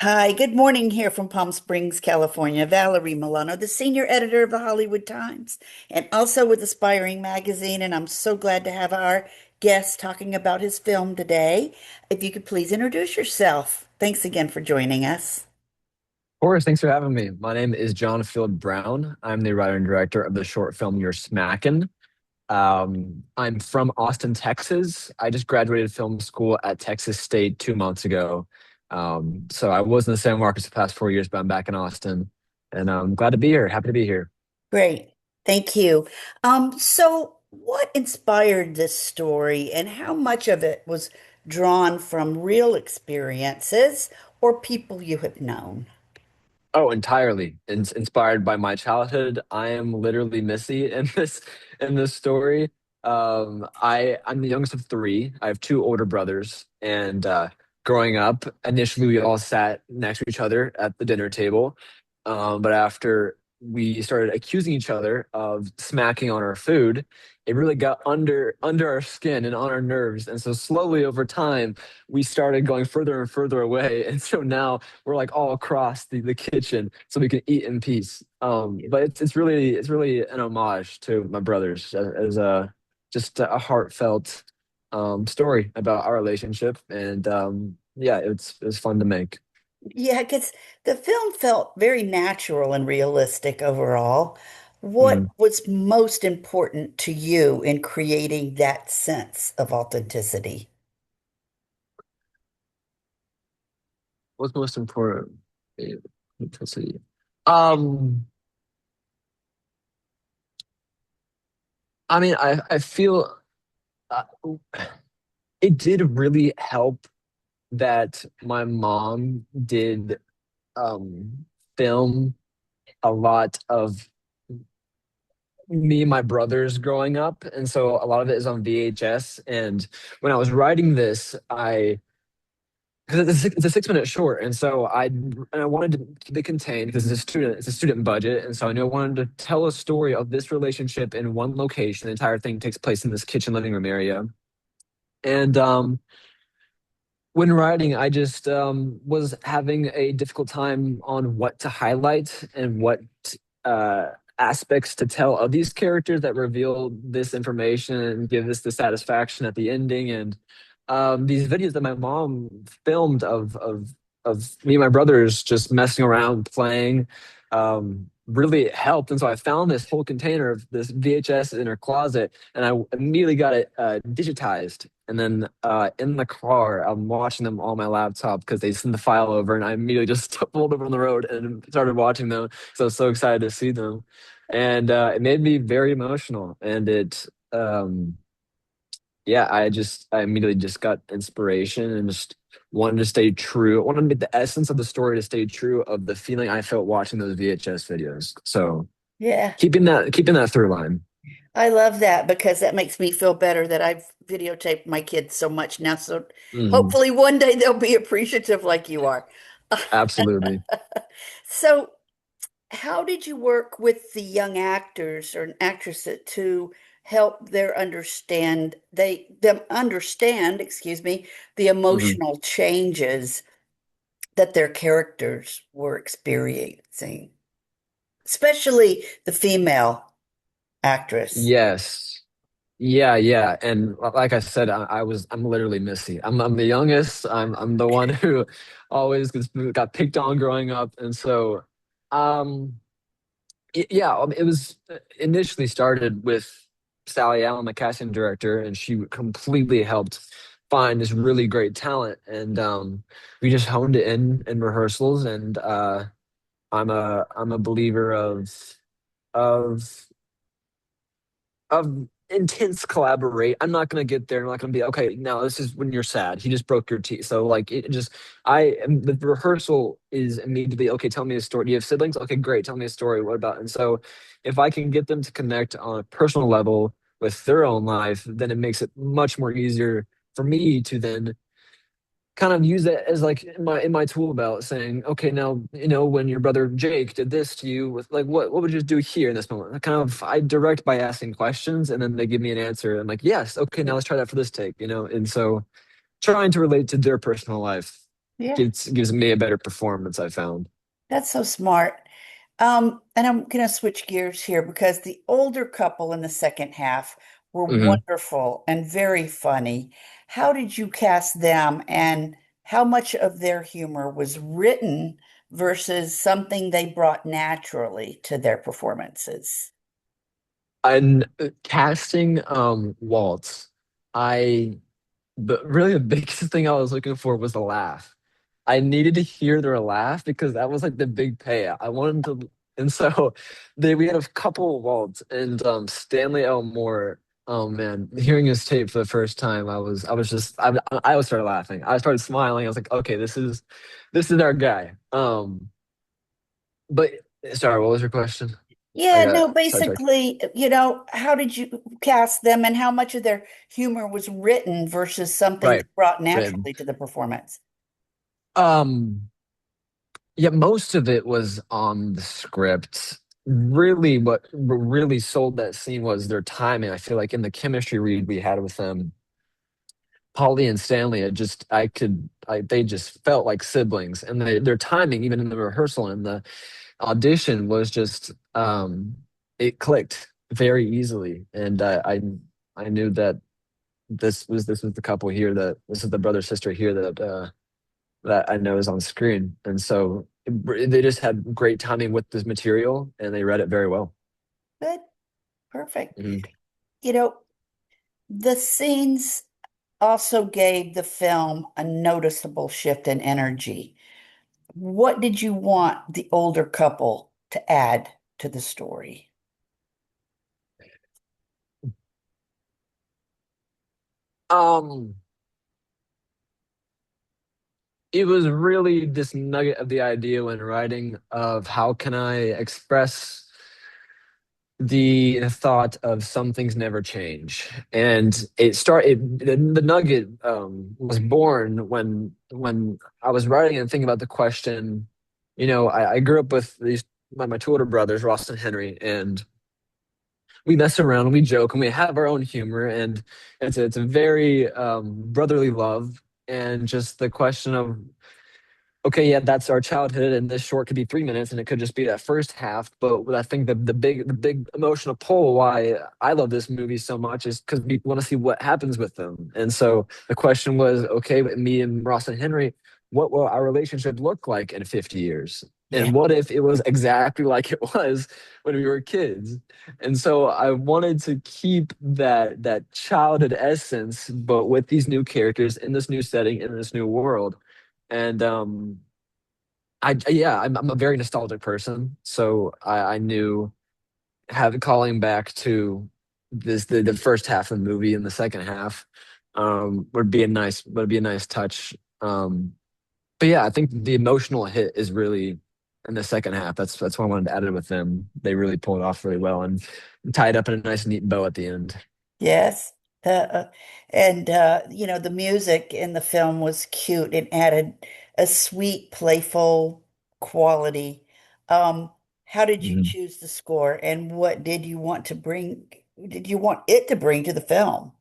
Hi, good morning here from Palm Springs, California. Valerie Milano, the senior editor of the Hollywood Times and also with Aspiring Magazine. And I'm so glad to have our guest talking about his film today. If you could please introduce yourself. Thanks again for joining us. Of course, thanks for having me. My name is John Field Brown. I'm the writer and director of the short film You're Smackin. I'm from Austin, Texas. I just graduated film school at Texas State 2 months ago. So I was in the San Marcos the past 4 years, but I'm back in Austin, and I'm glad to be here. Happy to be here. Great. Thank you. So what inspired this story and how much of it was drawn from real experiences or people you have known? Oh, entirely. Inspired by my childhood. I am literally Missy in this story. I'm the youngest of three. I have two older brothers, and growing up, initially we all sat next to each other at the dinner table. But after we started accusing each other of smacking on our food, it really got under our skin and on our nerves. And so slowly over time, we started going further and further away. And so now we're like all across the kitchen so we can eat in peace. But it's really an homage to my brothers as a just a heartfelt story about our relationship, and yeah, it was fun to make. Yeah, because the film felt very natural and realistic overall. What Mhm. was most important to you in creating that sense of authenticity? What's most important? Let's see. Um, I mean, I feel uh, it did really help that my mom did film a lot of me and my brothers growing up, and so a lot of it is on VHS. And when I was writing this, I because it's a 6 minute short, and so I wanted to keep it contained because it's a student budget, and so I knew I wanted to tell a story of this relationship in one location. The entire thing takes place in this kitchen living room area, and when writing, I just was having a difficult time on what to highlight and what uh, aspects to tell of these characters that reveal this information and give us the satisfaction at the ending. And these videos that my mom filmed of me and my brothers just messing around, playing, really helped. And so I found this whole container of this VHS in her closet, and I immediately got it digitized. And then in the car, I'm watching them on my laptop because they sent the file over, and I immediately just pulled over on the road and started watching them because I was so excited to see them. And it made me very emotional. And yeah, I immediately just got inspiration and just wanted to stay true. I wanted to make the essence of the story to stay true of the feeling I felt watching those VHS videos. So Yeah, keeping that through line. I love that because that makes me feel better that I've videotaped my kids so much now. So Hmm. hopefully one day they'll be appreciative like you are. Absolutely. So how did you work with the young actors or actresses to help them understand, excuse me, the Mhm. emotional changes that their characters were experiencing, especially the female actress? Yes. Yeah, yeah. And like I said, I'm literally Missy. I'm the youngest. I'm the one who always got picked on growing up. And so um yeah, it was initially started with Sally Allen, my casting director, and she completely helped find this really great talent. And we just honed it in rehearsals. And I'm a believer of of intense collaborate. I'm not gonna get there. I'm not gonna be okay. Now this is when you're sad. He just broke your teeth. So like it just I am the rehearsal is immediately okay. Tell me a story. Do you have siblings? Okay, great. Tell me a story. What about? And so if I can get them to connect on a personal level with their own life, then it makes it much more easier for me to then kind of use that as like in my tool belt, saying, okay, now when your brother Jake did this to you, with like what would you do here in this moment? I direct by asking questions, and then they give me an answer. I'm like, yes, okay, now let's try that for this take. And so trying to relate to their personal life. Yeah. gives me a better performance, I found. That's so smart. And I'm going to switch gears here because the older couple in the second half were Hmm. wonderful and very funny. How did you cast them, and how much of their humor was written versus something they brought naturally to their performances? And casting Waltz, I really the biggest thing I was looking for was a laugh. I needed to hear their laugh because that was like the big payout. I wanted to, and so we had a couple of Waltz and Stanley Elmore. Oh man, hearing his tape for the first time, I was started laughing. I started smiling. I was like, okay, this is our guy. But sorry, what was your question? I Yeah, got no, sidetracked. basically, how did you cast them, and how much of their humor was written versus something they Right. brought And naturally to the performance? um yeah, most of it was on the script. Really, what really sold that scene was their timing. I feel like in the chemistry read we had with them, Polly and Stanley, they just felt like siblings, and their timing, even in the rehearsal and the audition, was just it clicked very easily, and I knew that this was the couple here that this is the brother sister here that I know is on screen. And so they just had great timing with this material and they read it very well. Good, perfect. Mhm. You know, the scenes also gave the film a noticeable shift in energy. What did you want the older couple to add to the story? Um, it was really this nugget of the idea when writing of how can I express the thought of some things never change, and the nugget was born when I was writing and thinking about the question. I grew up with my two older brothers, Ross and Henry, and we mess around and we joke and we have our own humor, and it's a very brotherly love, and just the question of, okay, yeah, that's our childhood, and this short could be 3 minutes, and it could just be that first half. But what I think the big emotional pull why I love this movie so much is because we want to see what happens with them. And so the question was, okay, with me and Ross and Henry, what will our relationship look like in 50 years? Yeah. And what if it was exactly like it was when we were kids? And so I wanted to keep that childhood essence, but with these new characters in this new setting, in this new world. And I'm a very nostalgic person, so I knew having calling back to the first half of the movie and the second half would be a nice touch. But yeah, I think the emotional hit is really in the second half. That's why I wanted to add it with them. They really pulled it off really well and tied up in a nice neat bow at the end. Yes. And the music in the film was cute. It added a sweet, playful quality. Um, how did you Mhm. choose the score, and what did you want it to bring to the film?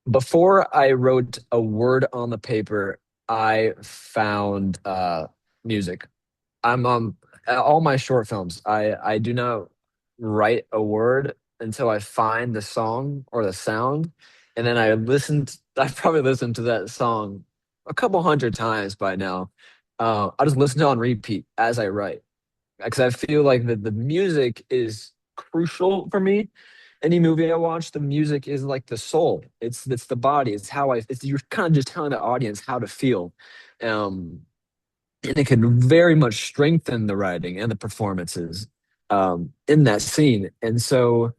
Before I wrote a word on the paper, I found music. I'm all my short films. I do not write a word until I find the song or the sound, and then I listened. I've probably listened to that song a couple hundred times by now. I just listen to it on repeat as I write because I feel like the music is crucial for me. Any movie I watch, the music is like the soul. It's the body. It's how you're kind of just telling the audience how to feel. Um, and it can very much strengthen the writing and the performances in that scene. And so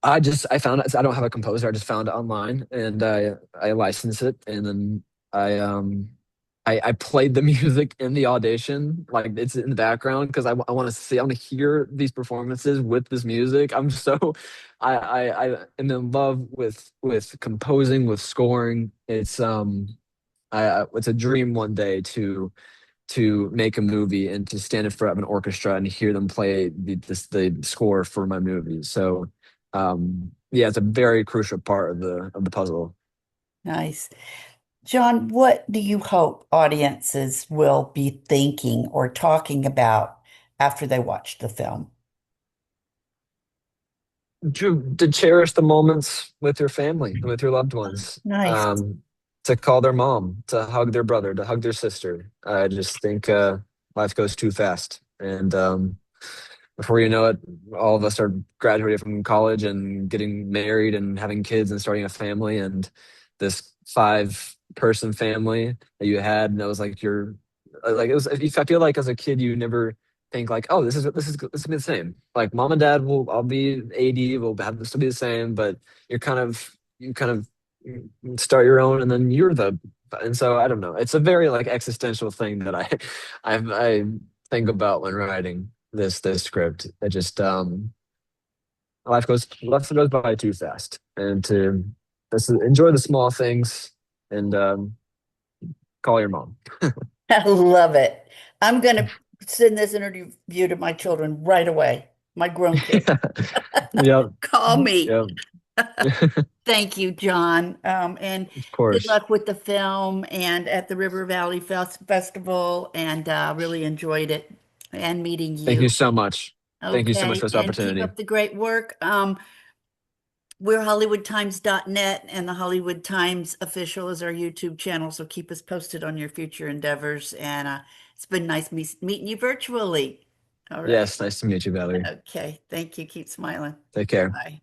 I found it. I don't have a composer. I just found it online and I licensed it, and then I um I played the music in the audition, like it's in the background because I want to see, I want to hear these performances with this music. I am in love with composing, with scoring. It's a dream one day to make a movie and to stand in front of an orchestra and hear them play the score for my movie. So, yeah, it's a very crucial part of the puzzle. Nice. John, what do you hope audiences will be thinking or talking about after they watch the film? To cherish the moments with your family, with your loved ones, Nice. to call their mom, to hug their brother, to hug their sister. I just think life goes too fast. And before you know it, all of us are graduating from college and getting married and having kids and starting a family. And this 5-person family that you had, and that was like your, like it was. I feel like as a kid, you never think like, oh, this will be the same. Like mom and dad will, I'll be AD, will have this to be the same, but you kind of start your own, and then you're the, and so I don't know. It's a very like existential thing that I think about when writing this script. It just life goes by too fast, and to just enjoy the small things and call your mom. I love it. I'm going to send this interview to my children right away, my grown kids. Yep, Call me. yep, Thank you, John. And of good course. luck with the film and at the River Valley Festival. And really enjoyed it and meeting Thank you you. so much. Thank you so much for Okay. this And keep opportunity. up the great work. We're HollywoodTimes.net, and the Hollywood Times official is our YouTube channel. So keep us posted on your future endeavors. And it's been nice meeting you virtually. All right. Yes, nice to meet you, Valerie. Okay. Thank you. Keep smiling. Take care. Bye.